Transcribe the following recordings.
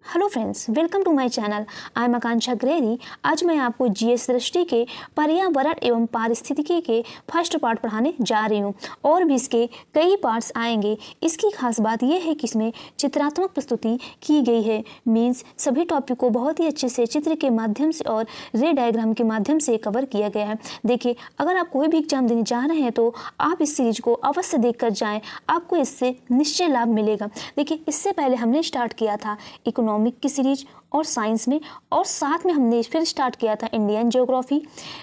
Hello friends, welcome to my channel. I am Akanksha Grery. आज मैं आपको जीएस दृष्टि के पर्यावरण एवं पारिस्थितिकी के फर्स्ट पार्ट पढ़ाने जा रही हूँ और भी इसके कई पार्ट्स आएंगे। इसकी खास बात यह है कि इसमें चित्रात्मक प्रस्तुति की गई है। मीन्स सभी टॉपिक को बहुत ही अच्छे से चित्र के माध्यम से और रे डायग्राम के माध्यम से कवर किया गया है। देखिए, अगर आप कोई भी एग्जाम देने जा रहे हैं तो आप इस सीरीज को अवश्य देख कर जाएँ, आपको इससे निश्चय लाभ मिलेगा। देखिए, इससे पहले हमने स्टार्ट किया था इकोनॉमिक की सीरीज और साइंस में, और साथ में हमने फिर स्टार्ट किया था इंडियन ज्योग्राफी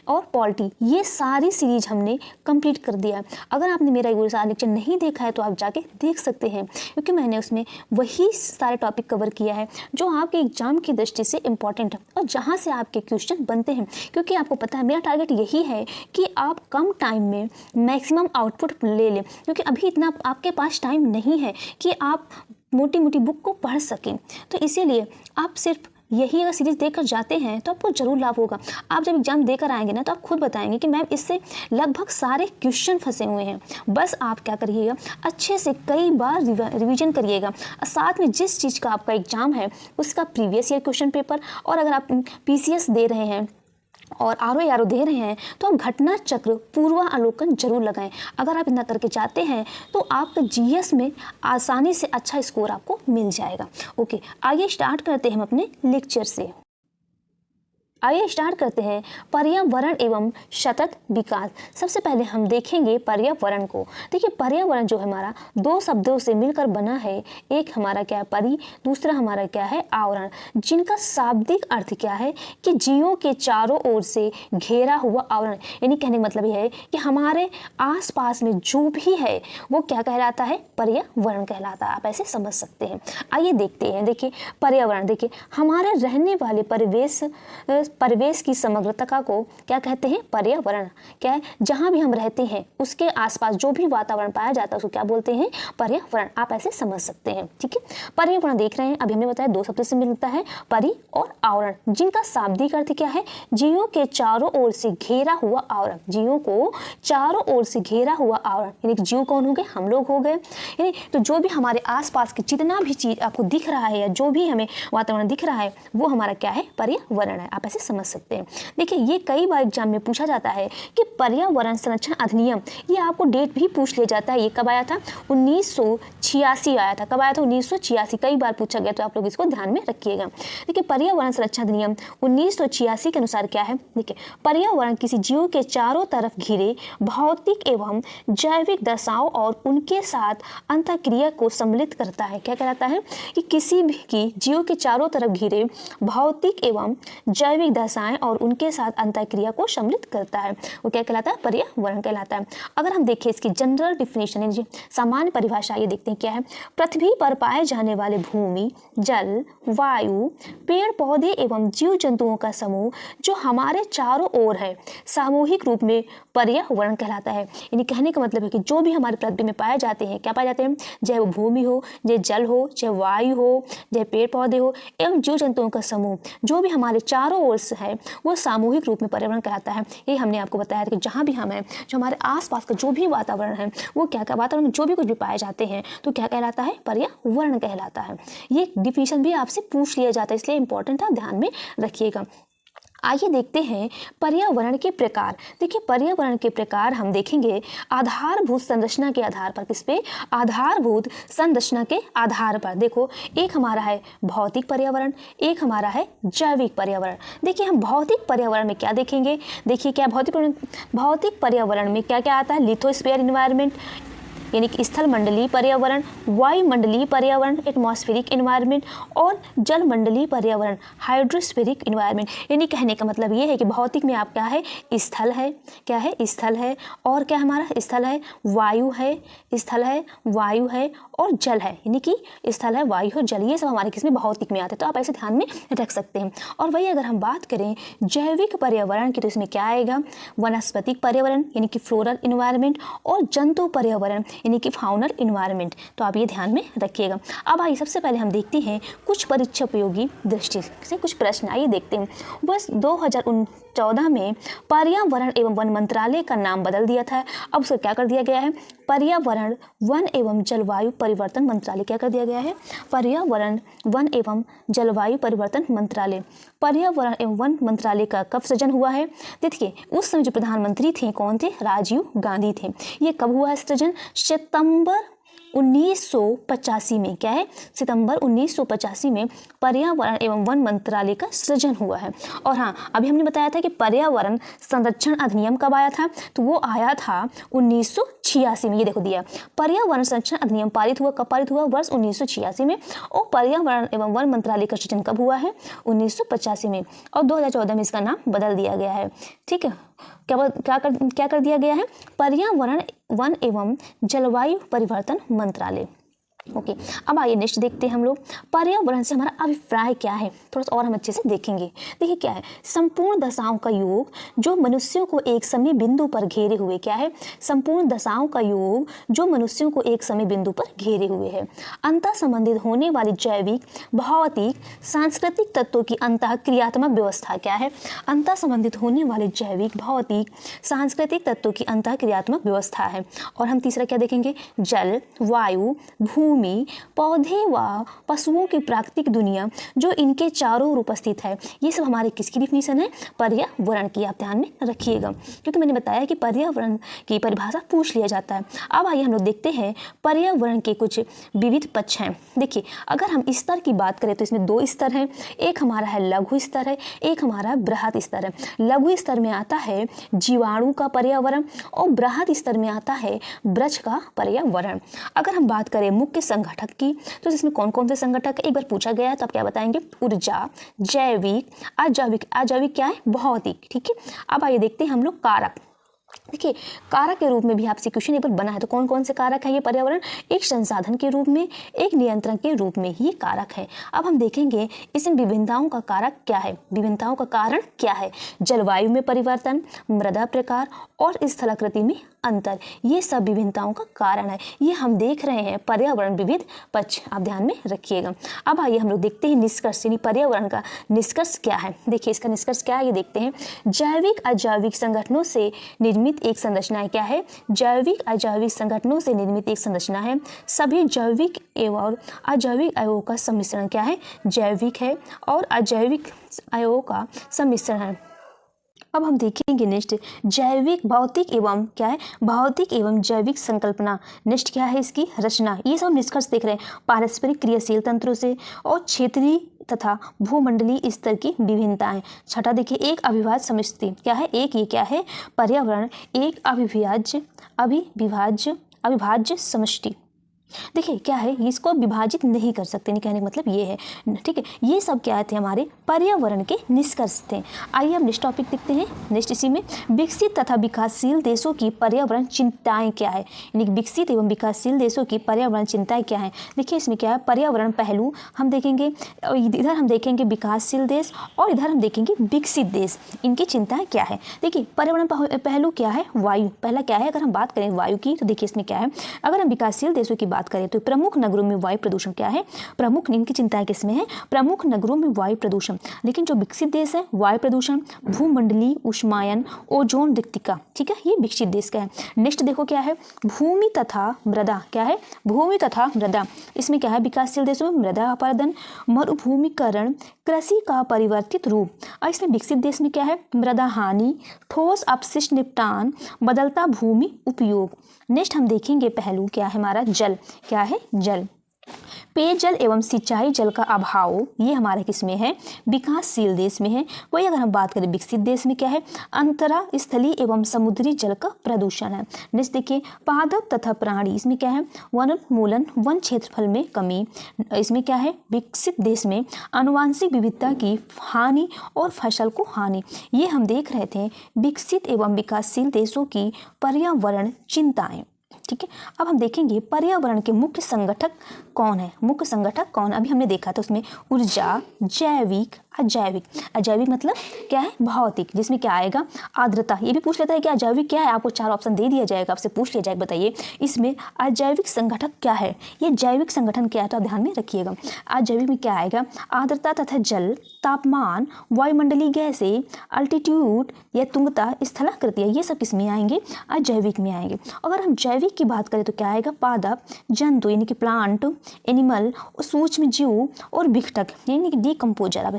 और पॉलिटी। ये सारी सीरीज हमने कंप्लीट कर दिया है। अगर आपने मेरा ये सारा लेक्चर नहीं देखा है तो आप जाके देख सकते हैं, क्योंकि मैंने उसमें वही सारे टॉपिक कवर किया है जो आपके एग्जाम की दृष्टि से इम्पॉर्टेंट है और जहाँ से आपके क्वेश्चन बनते हैं। क्योंकि आपको पता है मेरा टारगेट यही है कि आप कम टाइम में मैक्सिमम आउटपुट ले लें, क्योंकि अभी इतना आपके पास टाइम नहीं है कि आप मोटी मोटी बुक को पढ़ सकें। तो इसीलिए आप सिर्फ यही अगर सीरीज देकर जाते हैं तो आपको जरूर लाभ होगा। आप जब एग्जाम देकर आएंगे ना तो आप खुद बताएंगे कि मैम इससे लगभग सारे क्वेश्चन फंसे हुए हैं। बस आप क्या करिएगा, अच्छे से कई बार रिवीजन करिएगा। साथ में जिस चीज़ का आपका एग्जाम है उसका प्रीवियस ईयर क्वेश्चन पेपर, और अगर आप पीसीएस दे रहे हैं और आरओ दे रहे हैं तो आप घटना चक्र पूर्वावलोकन जरूर लगाएं। अगर आप इतना करके चाहते हैं तो आपका जीएस में आसानी से अच्छा स्कोर आपको मिल जाएगा। ओके, आइए स्टार्ट करते हैं हम अपने लेक्चर से। आइए स्टार्ट करते हैं पर्यावरण एवं सतत विकास। सबसे पहले हम देखेंगे पर्यावरण को। देखिए, पर्यावरण जो है हमारा दो शब्दों से मिलकर बना है। एक हमारा क्या है परि, दूसरा हमारा क्या है आवरण, जिनका शाब्दिक अर्थ क्या है कि जीवों के चारों ओर से घेरा हुआ आवरण। यानी कहने का मतलब यह है कि हमारे आसपास में जो भी है वो क्या कहलाता है, पर्यावरण कहलाता है। आप ऐसे समझ सकते हैं। आइए देखते हैं। देखिए, पर्यावरण, देखिए हमारे रहने वाले परिवेश की समग्रता को क्या कहते हैं, पर्यावरण। क्या है, जहां भी हम रहते हैं उसके आसपास जो भी वातावरण पाया जाता है उसको क्या बोलते हैं, पर्यावरण। आप ऐसे समझ सकते हैं। ठीक है, पर्यावरण देख रहे हैं, अभी हमने बताया दो शब्द से मिलता है, परि और आवरण, जिनका शाब्दिक अर्थ क्या है, जीवों के चारों ओर से घेरा हुआ आवरण। जीवों को चारों ओर से घेरा हुआ आवरण, यानी जीव कौन हो गए, हम लोग हो गए। यानी तो जो भी हमारे आसपास की जितना भी चीज आपको दिख रहा है या जो भी हमें वातावरण दिख रहा है वो हमारा क्या है, पर्यावरण है। आप ऐसे समझ सकते हैं। देखिए, ये कई बार एग्जाम में पूछा जाता है कि पर्यावरण संरक्षण अधिनियम, ये आपको डेट भी पूछ लिया जाता है। ये कब आया था, 1986 आया था। कब आया था, 1986। कई बार पूछा गया, तो आप लोग इसको ध्यान में रखिएगा। देखिए, पर्यावरण संरक्षण अधिनियम 1986 के अनुसार क्या है, देखिए पर्यावरण किसी जीव के चारों तरफ घिरे भौतिक एवं जैविक दशाओं और उनके साथ अंतःक्रिया को सम्मिलित करता है। क्या कहलाता है कि किसी भी की जीव के चारों तरफ घिरे भौतिक एवं जैविक दशाएं और उनके साथ अंतःक्रिया को सम्मिलित करता है, वो क्या कहलाता है, पर्यावरण कहलाता है। अगर हम देखें इसकी जनरल डिफिनेशन, सामान्य परिभाषा, ये देखते हैं क्या है, पृथ्वी पर पाए जाने वाले भूमि, जल, वायु, पेड़ पौधे एवं जीव जंतुओं का समूह जो हमारे चारों ओर है, सामूहिक रूप में पर्यावरण कहलाता है। यानी कहने का मतलब है कि जो भी हमारे पृथ्वी में पाए जाते हैं, क्या पाए जाते हैं, चाहे वो भूमि हो, चाहे जल हो, चाहे वायु हो, चाहे पेड़ पौधे हो एवं जीव जंतुओं का समूह, जो भी हमारे चारों ओर से है वो सामूहिक रूप में पर्यावरण कहलाता है। ये हमने आपको बताया था कि जहाँ भी हम हैं, जो हमारे आसपास का जो भी वातावरण है वो क्या वातावरण में जो भी कुछ भी पाए जाते हैं तो क्या कहलाता है, पर्यावरण कहलाता है। ये डिफिनेशन भी आपसे पूछ लिया जाता है, इसलिए इंपॉर्टेंट है, ध्यान में रखिएगा। आइए देखते हैं पर्यावरण के प्रकार। देखिए, पर्यावरण के प्रकार हम देखेंगे आधारभूत संरचना के आधार पर। किस पे, आधारभूत संरचना के आधार पर। देखो, एक हमारा है भौतिक पर्यावरण, एक हमारा है जैविक पर्यावरण। देखिए, हम भौतिक पर्यावरण में क्या देखेंगे, देखिए क्या भौतिक पर्यावरण में क्या क्या आता है, लिथोस्फीयर इन्वायरमेंट यानी कि स्थल मंडलीय पर्यावरण, वायुमंडलीय पर्यावरण एटमॉस्फेरिक इन्वायरमेंट, और जल मंडलीय पर्यावरण हाइड्रोस्फेरिक इन्वायरमेंट। यानी कहने का मतलब ये है कि भौतिक में आप क्या है, स्थल है, क्या है, स्थल है, और क्या हमारा स्थल है, वायु है, स्थल है, वायु है और जल है। यानी कि स्थल है, वायु और जल, ये सब हमारे किसमें, भौतिक में आते हैं। तो आप ऐसे ध्यान में रख सकते हैं। और वही अगर हम बात करें जैविक पर्यावरण की तो इसमें क्या आएगा, वनस्पतिक पर्यावरण यानी कि फ्लोरल इन्वायरमेंट, और जंतु पर्यावरण यानी कि फाउनल इन्वायरमेंट। तो आप ये ध्यान में रखिएगा। अब आइए सबसे पहले हम देखते हैं कुछ परीक्षा उपयोगी दृष्टि से कुछ प्रश्न। आइए देखते हैं। बस 2014 में पर्यावरण एवं वन मंत्रालय का नाम बदल दिया था। अब उसे क्या कर दिया गया है? पर्यावरण वन एवं जलवायु परिवर्तन मंत्रालय। क्या कर दिया गया है? पर्यावरण वन एवं जलवायु परिवर्तन मंत्रालय। पर्यावरण एवं वन मंत्रालय का कब सृजन हुआ है? देखिए, उस समय जो प्रधानमंत्री थे कौन थे? राजीव गांधी थे। ये कब हुआ है सृजन? सितंबर 1985 में। क्या है? सितंबर 1985 में पर्यावरण एवं वन मंत्रालय का सृजन हुआ है। और हाँ, अभी हमने बताया था कि पर्यावरण संरक्षण अधिनियम कब आया था? तो वो आया था 1986 में। ये देखो दिया, पर्यावरण संरक्षण अधिनियम पारित हुआ। कब पारित हुआ? वर्ष 1986 में। और पर्यावरण एवं वन मंत्रालय का सृजन कब हुआ है? 1985 में। और 2014 में इसका नाम बदल दिया गया है। ठीक है, क्या कर दिया गया है? पर्यावरण वन एवं जलवायु परिवर्तन मंत्रालय। ओके, अब आइए नेक्स्ट देखते हैं हम लोग पर्यावरण से हमारा अभिप्राय क्या है। थोड़ा सा और हम अच्छे से देखेंगे। देखिए क्या है? संपूर्ण दशाओं का योग जो मनुष्यों को एक समय बिंदु पर घेरे हुए। क्या है? संपूर्ण दशाओं का योग जो मनुष्यों को एक समय बिंदु पर घेरे हुए है। अंतः संबंधित होने वाली जैविक, भौतिक, सांस्कृतिक तत्वों की अंतः क्रियात्मक व्यवस्था। क्या है? अंतः संबंधित होने वाले जैविक, भौतिक, सांस्कृतिक तत्वों की अंतः क्रियात्मक व्यवस्था है। और हम तीसरा क्या देखेंगे? जल, वायु, भूमि, पौधे व पशुओं की प्राकृतिक दुनिया जो इनके चारों ओर उपस्थित है। ये सब हमारे किसकी डिफिनीशन है? पर्यावरण की। आप ध्यान में रखिएगा, क्योंकि मैंने बताया कि पर्यावरण की परिभाषा पूछ लिया जाता है। अब आइए हम लोग देखते हैं पर्यावरण के कुछ विविध पक्ष हैं। देखिए, अगर हम स्तर की बात करें तो इसमें दो स्तर हैं। एक हमारा है लघु स्तर है, एक हमारा बृहत स्तर है। लघु स्तर में आता है जीवाणु का पर्यावरण और बृहत स्तर में आता है वृक्ष का पर्यावरण। अगर हम बात करें मुख्य संगठक की तो इसमें कौन कौन से संगठक एक बार पूछा गया है तो आप क्या बताएंगे? ऊर्जा, जैविक, अजैविक। अजैविक क्या है? भौतिक। ठीक है, अब आइए देखते हैं हम लोग कारक। देखिए, कारक के रूप में भी आपसे क्वेश्चन एक बार बना है तो कौन कौन से कारक है ये पर्यावरण? एक संसाधन के रूप में, एक नियंत्रण के रूप में ये कारक है। अब हम देखेंगे इसमें विभिन्नताओं का कारक क्या है, विभिन्नताओं का कारण क्या है? जलवायु में परिवर्तन, मृदा प्रकार और स्थलाकृति में अंतर, ये सब विभिन्नताओं का कारण है। ये हम देख रहे हैं पर्यावरण विविध पक्ष। आप ध्यान में रखिएगा। अब आइए हम लोग देखते हैं निष्कर्ष, यानी पर्यावरण का निष्कर्ष क्या है। देखिए इसका निष्कर्ष क्या है ये देखते हैं। जैविक अजैविक संगठनों से निर्मित एक संरचना है। क्या है? जैविक अजैविक संगठनों से निर्मित एक संरचना है। सभी जैविक एवं अजैविक अवयवों का सम्मिश्रण। क्या है? जैविक है और अजैविक अवयवों का सम्मिश्रण है। अब हम देखेंगे नेक्स्ट जैविक, भौतिक एवं क्या है? भौतिक एवं जैविक संकल्पना। नेक्स्ट क्या है? इसकी रचना। ये सब निष्कर्ष देख रहे हैं पारस्परिक क्रियाशील तंत्रों से और क्षेत्रीय तथा भूमंडलीय स्तर की विभिन्नताएं। छठा देखिए एक अविभाज्य समष्टि। क्या है? एक ये क्या है? पर्यावरण एक अविभाज्य समष्टि। देखिए क्या है? इसको विभाजित नहीं कर सकते, नहीं कहने का मतलब ये है। ठीक है, ये सब क्या थे? हमारे पर्यावरण के निष्कर्ष थे। आइए हम नेक्स्ट टॉपिक देखते हैं। नेक्स्ट इसी में विकसित तथा विकासशील देशों की पर्यावरण चिंताएं क्या है, यानी विकसित एवं विकासशील देशों की पर्यावरण चिंताएं क्या है। देखिए इसमें क्या है? पर्यावरण पहलू हम देखेंगे, इधर हम देखेंगे विकासशील देश और इधर हम देखेंगे विकसित देश, इनकी चिंताएं क्या है। देखिए पर्यावरण पहलू क्या है? वायु पहला क्या है? अगर हम बात करें वायु की तो देखिए इसमें क्या है? अगर हम विकासशील देशों की बात करें तो प्रमुख नगरों में वायु प्रदूषण क्या है? प्रमुख, इनकी चिंताएं किसमें है? प्रमुख नगरों में वायु प्रदूषण। लेकिन जो विकसित देश है वायु प्रदूषण, भूमंडलीय उष्मायन, ओजोन रिक्तिका। ठीक है, ये विकसित देश का है। नेक्स्ट देखो क्या है? भूमि तथा मृदा। क्या है? भूमि तथा मृदा। इसमें क्या है? विकासशील देशों में मृदा अपरदन, मरुभूमिकरण, कृषि का परिवर्तित रूप। और इसमें विकसित देश में क्या है? मृदा हानि, ठोस अपशिष्ट निपटान, बदलता भूमि उपयोग। नेक्स्ट हम देखेंगे पहलू क्या है हमारा? जल। क्या है? जल। पेयजल एवं सिंचाई जल का अभाव, ये हमारे किसमें है? विकासशील देश में है। वही अगर हम बात करें विकसित देश में क्या है? अंतरा स्थलीय एवं समुद्री जल का प्रदूषण है। नेक्स्ट देखिए पादप तथा प्राणी, इसमें क्या है? वनोन्मूलन, वन क्षेत्रफल में कमी। इसमें क्या है? विकसित देश में आनुवांशिक विविधता की हानि और फसल को हानि। ये हम देख रहे थे विकसित एवं विकासशील देशों की पर्यावरण चिंताएं। ठीक है, अब हम देखेंगे पर्यावरण के मुख्य संगठक कौन है। मुख्य संगठक कौन? अभी हमने देखा था उसमें ऊर्जा, जैविक, अजैविक। अजैविक मतलब क्या है? भौतिक। जिसमें क्या आएगा? आर्द्रता। ये भी पूछ लेता है कि अजैविक क्या है, आपको 4 ऑप्शन दे दिया जाएगा, आपसे पूछ लिया जाएगा बताइए इसमें अजैविक संगठक क्या है, ये जैविक संगठन क्या है, तो आप ध्यान में रखिएगा। अजैविक में क्या आएगा? आर्द्रता तथा जल, तापमान, वायुमंडलीय गैसें, अल्टीट्यूड या तुंगता, स्थलाकृतियाँ, ये सब किस में आएंगे? अजैविक में आएंगे। अगर हम जैविक की बात करें तो क्या आएगा? पादप, जंतु यानी कि प्लांट, एनिमल, सूक्ष्म जीव और विघटक यानी कि डीकम्पोजर, आप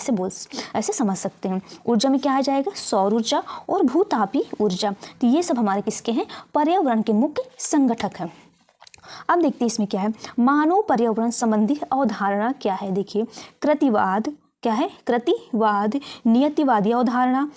ऐसे समझ सकते हैं। ऊर्जा में क्या आ जाएगा? सौर ऊर्जा और भूतापी ऊर्जा। तो ये सब हमारे किसके हैं? पर्यावरण के मुख्य संगठक हैं। अब देखते हैं इसमें क्या है। मानव पर्यावरण संबंधी अवधारणा क्या है? देखिए, कृतिवाद क्या है? कृतिवाद, नियतिवादी अवधारणा,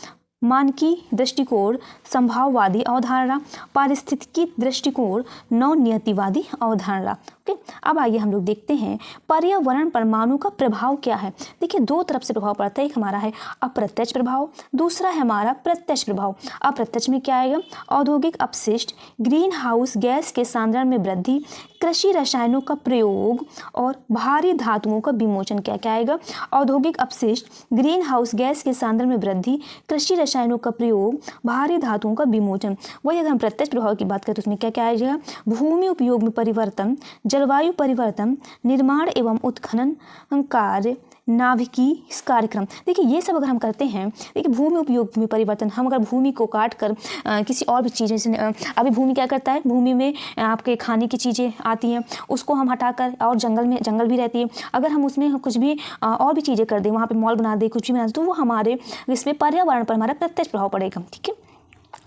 मानकी दृष्टिकोण, संभाववादी अवधारणा, पारिस्थितिकी दृष्टिकोण, नवनियतिवादी अवधारणा। ओके, अब आइए हम लोग देखते हैं पर्यावरण पर मानव का प्रभाव क्या है। देखिए, दो तरफ से प्रभाव पड़ता है। एक हमारा है अप्रत्यक्ष प्रभाव, दूसरा है हमारा प्रत्यक्ष प्रभाव। अप्रत्यक्ष में क्या आएगा? औद्योगिक अपशिष्ट, ग्रीन हाउस गैस के सांद्रण में वृद्धि, कृषि रसायनों का प्रयोग और भारी धातुओं का विमोचन। क्या क्या आएगा? औद्योगिक अपशिष्ट, ग्रीन हाउस गैस के सांद्रण में वृद्धि, कृषि रसायनों का प्रयोग, भारी धातुओं का विमोचन। वही अगर हम प्रत्यक्ष प्रभाव की बात करें तो उसमें क्या क्या आएगा? भूमि उपयोग में परिवर्तन, जलवायु परिवर्तन, निर्माण एवं उत्खनन कार्य, नाभिकीय कार्यक्रम। देखिए, ये सब अगर हम करते हैं, देखिए भूमि उपयोग में परिवर्तन, हम अगर भूमि को काट कर किसी और भी चीज़ें से, अभी भूमि क्या करता है? भूमि में आपके खाने की चीज़ें आती हैं, उसको हम हटाकर, और जंगल भी रहती है, अगर हम उसमें कुछ भी और भी चीज़ें कर दें, वहाँ पे मॉल बना दें, कुछ भी बना दें, तो वो हमारे इसमें पर्यावरण पर हमारा प्रत्यक्ष प्रभाव पड़ेगा। ठीक है,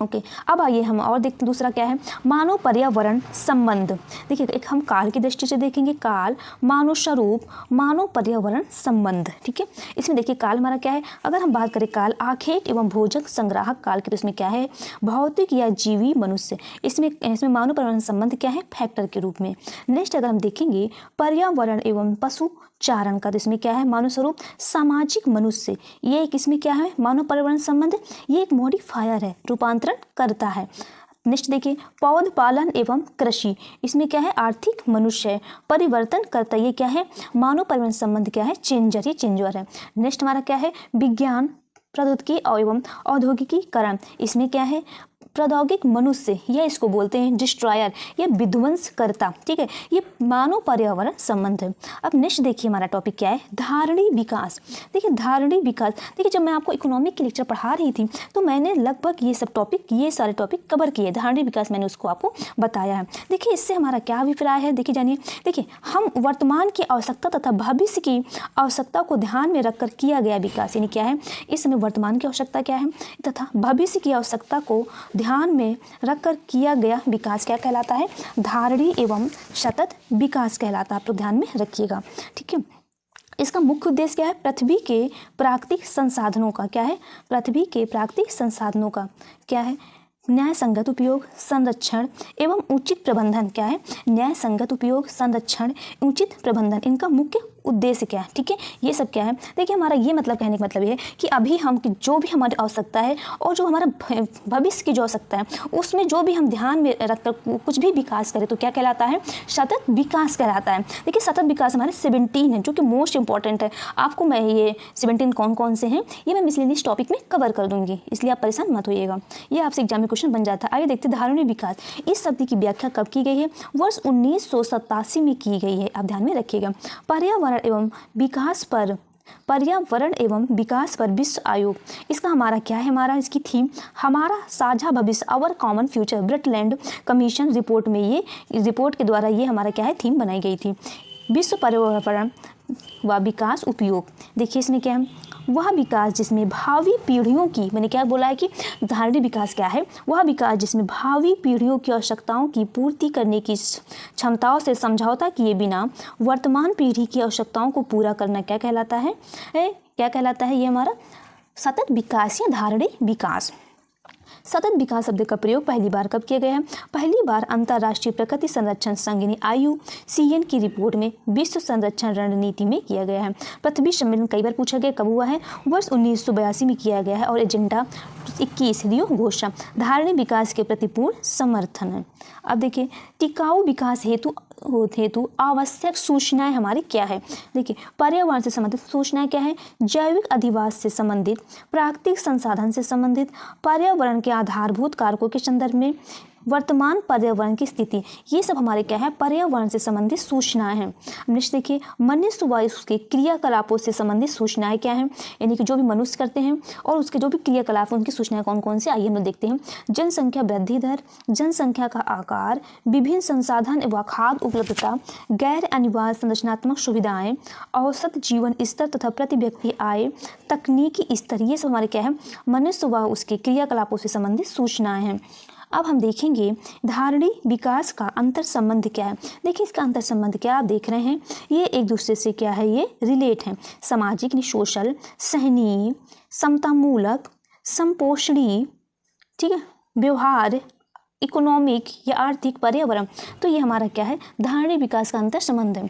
ओके। अब आइए हम और देखते हैं दूसरा क्या है? मानव पर्यावरण संबंध। देखिए, एक हम काल की दृष्टि से देखेंगे, काल, मानव स्वरूप, मानव पर्यावरण संबंध। ठीक है, इसमें देखिए काल हमारा क्या है? अगर हम बात करें काल आखेट एवं भोजक संग्राहक काल के, तो इसमें क्या है? भौतिक या जीवी मनुष्य। इसमें मानव पर्यावरण संबंध क्या है? फैक्टर के रूप में। नेक्स्ट अगर हम देखेंगे पर्यावरण एवं पशु चारण का, तो इसमें क्या है? मानव स्वरूप, सामाजिक मनुष्य। ये एक इसमें क्या है? मानव पर्यावरण संबंध, ये एक मॉडिफायर है, रूपांतरण करता है। नेक्स्ट देखिए पौध पालन एवं कृषि, इसमें क्या है? आर्थिक मनुष्य, परिवर्तन करता, ये क्या है? मानव पर्यावरण संबंध क्या है? चेंजर, ये चेंजर है। नेक्स्ट हमारा क्या है? विज्ञान, प्रौद्योगिकी एवं औद्योगिकीकरण, इसमें क्या है? प्रौद्योगिक मनुष्य, या इसको बोलते हैं डिस्ट्रॉयर, ये विध्वंस करता। ठीक है, ये मानव पर्यावरण संबंध है। अब नेक्स्ट देखिए हमारा टॉपिक क्या है? धारणी विकास। देखिए, धारणी विकास, देखिए जब मैं आपको इकोनॉमिक की लेक्चर पढ़ा रही थी तो मैंने लगभग ये सारे टॉपिक कवर किए। धारणी विकास मैंने उसको आपको बताया है। देखिए, इससे हमारा क्या अभिप्राय है? देखिए जानिए, देखिए हम वर्तमान की आवश्यकता तथा भविष्य की आवश्यकता को ध्यान में रखकर किया गया विकास, यानी क्या है? इस समय वर्तमान की आवश्यकता क्या है तथा भविष्य की आवश्यकता को ध्यान में रखकर किया गया विकास क्या कहलाता है? धारणी एवं सतत विकास कहलाता है। आप लोग ध्यान में रखिएगा। ठीक है, इसका मुख्य उद्देश्य क्या है? पृथ्वी के प्राकृतिक संसाधनों का क्या है? पृथ्वी के प्राकृतिक संसाधनों का क्या है? न्याय संगत उपयोग, संरक्षण एवं उचित प्रबंधन। क्या है? न्याय संगत उपयोग, संरक्षण, उचित प्रबंधन, इनका मुख्य उद्देश्य क्या है? ठीक है, ये सब क्या है? देखिए, हमारा ये मतलब कहने का मतलब ये है कि अभी हम जो भी हमारी आवश्यकता है और जो हमारा भविष्य की जो आवश्यकता है, उसमें जो भी हम ध्यान में रखकर कुछ भी विकास करें तो क्या कहलाता है? सतत विकास कहलाता है। देखिए, सतत विकास हमारे 17 है, जो कि मोस्ट इंपॉर्टेंट है। आपको मैं ये 17 कौन कौन से हैं ये मैं मिसलेनियस टॉपिक में कवर कर दूंगी, इसलिए आप परेशान मत होइएगा, ये आपसे एग्जाम में क्वेश्चन बन जाता है। आइए देखते हैं धारणी विकास, इस शब्द की व्याख्या कब की गई है? वर्ष 1987 में की गई है। आप ध्यान में रखिएगा। पर्यावरण एवं विकास पर विश्व आयोग, इसका हमारा क्या है? हमारा इसकी थीम हमारा साझा भविष्य, our common future, Brundtland commission report में, ये रिपोर्ट के द्वारा ये हमारा क्या है? थीम बनाई गई थी। विश्व पर्यावरण व विकास उपयोग, देखिए इसमें क्या है? वह विकास जिसमें भावी पीढ़ियों की, मैंने क्या बोला है कि धारणी विकास क्या है? वह विकास जिसमें भावी पीढ़ियों की आवश्यकताओं की पूर्ति करने की क्षमताओं से समझौता किए बिना वर्तमान पीढ़ी की आवश्यकताओं को पूरा करना क्या कहलाता है? क्या कहलाता है? ये हमारा सतत विकास या धारणी विकास। सतत विकास शब्द का प्रयोग पहली बार कब किया गया है? पहली बार अंतर्राष्ट्रीय प्रकृति संरक्षण संघ IUCN की रिपोर्ट में विश्व संरक्षण रणनीति में किया गया है। पृथ्वी सम्मेलन कई बार पूछा गया, कब हुआ है? वर्ष 1982 में किया गया है और एजेंडा 21 रियो घोषणा, धारणी विकास के प्रति पूर्ण समर्थन है। अब देखिए, टिकाऊ विकास हेतु हेतु आवश्यक सूचनाएं हमारी क्या है। देखिए, पर्यावरण से संबंधित सूचनाएं क्या है, जैविक अधिवास से संबंधित, प्राकृतिक संसाधन से संबंधित, पर्यावरण के आधारभूत कारकों के संदर्भ में, वर्तमान पर्यावरण की स्थिति, ये सब हमारे क्या है, पर्यावरण से संबंधित सूचनाएं हैं। नेक्स्ट देखिए, मनुष्य व उसके क्रियाकलापों से संबंधित सूचनाएं क्या हैं, यानी कि जो भी मनुष्य करते हैं और उसके जो भी क्रियाकलाप हैं उनकी सूचनाएं कौन कौन से, आइए हम लोग देखते हैं। जनसंख्या वृद्धि दर, जनसंख्या का आकार, विभिन्न संसाधन एवं खाद्य उपलब्धता, गैर अनिवार्य संरचनात्मक सुविधाएं, औसत जीवन स्तर तथा प्रति व्यक्ति आय, तकनीकी स्तर, ये सब हमारे क्या है, मनुष्य व उसके क्रियाकलापों से संबंधित सूचनाएं हैं। अब हम देखेंगे धारणी विकास का अंतर संबंध क्या है। देखिए, इसका अंतर संबंध क्या आप देख रहे हैं, ये एक दूसरे से क्या है, ये रिलेट है। सामाजिक यानी सोशल, सहनीय, समतामूलक, संपोषणी, ठीक है, व्यवहार, इकोनॉमिक या आर्थिक, पर्यावरण, तो ये हमारा क्या है, धारणी विकास का अंतर संबंध है।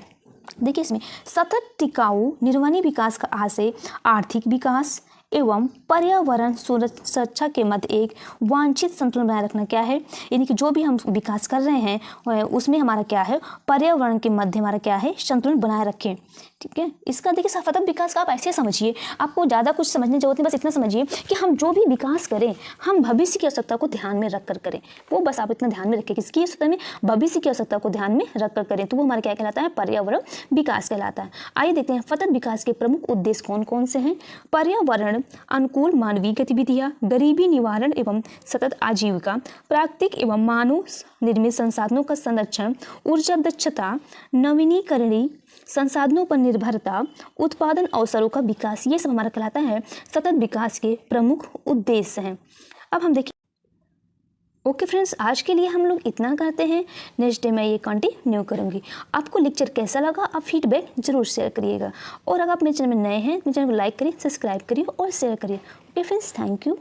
देखिए, इसमें सतत टिकाऊ निर्वहनी विकास का आशय आर्थिक विकास एवं पर्यावरण सुरक्षा के मध्य एक वांछित संतुलन बनाए रखना क्या है, यानी कि जो भी हम विकास कर रहे हैं उसमें हमारा क्या है, पर्यावरण के मध्य हमारा क्या है, संतुलन बनाए रखें। ठीक है, इसका देखिए सतत विकास का आप ऐसे समझिए, आपको ज़्यादा कुछ समझने की जरूरत नहीं, बस इतना समझिए कि हम जो भी विकास करें हम भविष्य की आवश्यकता को ध्यान में रख कर करें। वो बस आप इतना ध्यान में रखें, किसकी आवश्यकता में, भविष्य की आवश्यकता को ध्यान में रख कर करें, तो वो हमारा क्या कहलाता है, पर्यावरण विकास कहलाता है। आइए देखते हैं सतत विकास के प्रमुख उद्देश्य कौन कौन से हैं। पर्यावरण अनुकूल मानवीय गतिविधियाँ, गरीबी निवारण एवं सतत आजीविका, प्राकृतिक एवं मानव निर्मित संसाधनों का संरक्षण, ऊर्जा दक्षता, नवीनीकरणीय संसाधनों पर निर्भरता, उत्पादन अवसरों का विकास, ये सब हमारा कहलाता है सतत विकास के प्रमुख उद्देश्य हैं। अब हम देखिए, ओके फ्रेंड्स, आज के लिए हम लोग इतना करते हैं, नेक्स्ट डे मैं ये कंटिन्यू करूँगी। आपको लेक्चर कैसा लगा आप फीडबैक जरूर शेयर करिएगा, और अगर आप मेरे चैनल में नए हैं तो मेरे चैनल को लाइक करिए, सब्सक्राइब करिए और शेयर करिए। Okay friends, thank you.